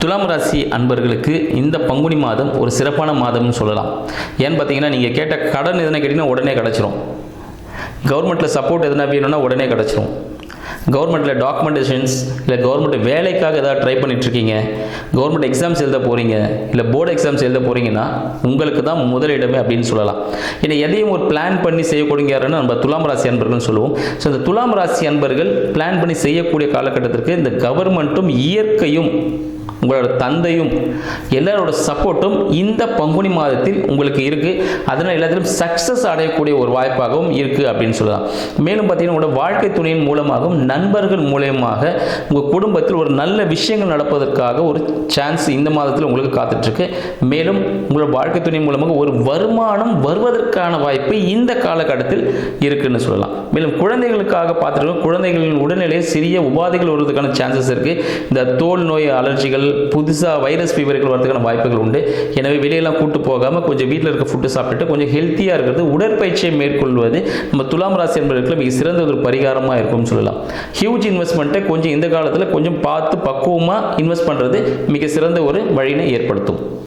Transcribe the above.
துலாம் ராசி அன்பர்களுக்கு இந்த பங்குனி மாதம் ஒரு சிறப்பான மாதம்னு சொல்லலாம். ஏன்னு பார்த்தீங்கன்னா, நீங்கள் கேட்ட கடன் எதனா கேட்டிங்கன்னா உடனே கிடச்சிரும். கவர்மெண்ட்டில் சப்போர்ட் எதனா வேணும்னா உடனே கிடச்சிரும். கவர்மெண்ட்டில் டாக்குமெண்டேஷன்ஸ் இல்லை கவர்மெண்ட் வேலைக்காக ஏதாவது ட்ரை பண்ணிகிட்ருக்கீங்க, கவர்மெண்ட் எக்ஸாம்ஸ் எழுத போகிறீங்க, இல்லை போர்டு எக்ஸாம்ஸ் எழுத போகிறீங்கன்னா உங்களுக்கு தான் முதலிடமே அப்படின்னு சொல்லலாம். ஏன்னா எதையும் ஒரு பிளான் பண்ணி செய்யக்கூடியாருன்னு நம்ம துலாம் ராசி அன்பர்கள்னு சொல்லுவோம். ஸோ இந்த துலாம் ராசி அன்பர்கள் பிளான் பண்ணி செய்யக்கூடிய காலகட்டத்திற்கு இந்த கவர்மெண்ட்டும் இயற்கையும் உங்களோட தந்தையும் எல்லாரோட சப்போர்ட்டும் இந்த பங்குனி மாதத்தில் உங்களுக்கு இருக்குது. அதனால் எல்லாத்திலும் சக்ஸஸ் அடையக்கூடிய ஒரு வாய்ப்பாகவும் இருக்குது அப்படின்னு சொல்லலாம். மேலும் பார்த்தீங்கன்னா உங்களோட வாழ்க்கை துணையின் மூலமாகவும் நண்பர்கள் மூலமாக உங்கள் குடும்பத்தில் ஒரு நல்ல விஷயங்கள் நடப்பதற்காக ஒரு சான்ஸ் இந்த மாதத்தில் உங்களுக்கு காத்துட்ருக்கு. மேலும் உங்களோட வாழ்க்கை துணை மூலமாக ஒரு வருமானம் வருவதற்கான வாய்ப்பு இந்த காலகட்டத்தில் இருக்குன்னு சொல்லலாம். மேலும் குழந்தைகளுக்காக பார்த்துருக்கோம், குழந்தைகளின் உடல்நிலையில் சிறிய உபாதைகள் வருவதற்கான சான்சஸ் இருக்குது. இந்த தோல் நோய் அலர்ஜிகள், புதுசாக வைரஸ் ஃபீவர்கள் வரதுக்கான வாய்ப்புகள் உண்டு. எனவே வெளியெல்லாம் கூட்டு போகாமல் கொஞ்சம் வீட்டில் இருக்க ஃபுட்டு சாப்பிட்டுட்டு கொஞ்சம் ஹெல்த்தியாக இருக்கிறது, உடற்பயிற்சியை மேற்கொள்வது நம்ம துலாம் ராசி என்பதற்கு மிக சிறந்த ஒரு பரிகாரமாக இருக்கும்னு சொல்லலாம். ஹியூஜ் இன்வெஸ்ட்மெண்ட்டை கொஞ்சம் இந்த காலத்தில் கொஞ்சம் பார்த்து பக்குவமாக இன்வெஸ்ட் பண்ணுறது மிக சிறந்த ஒரு வழியினை ஏற்படுத்தும்.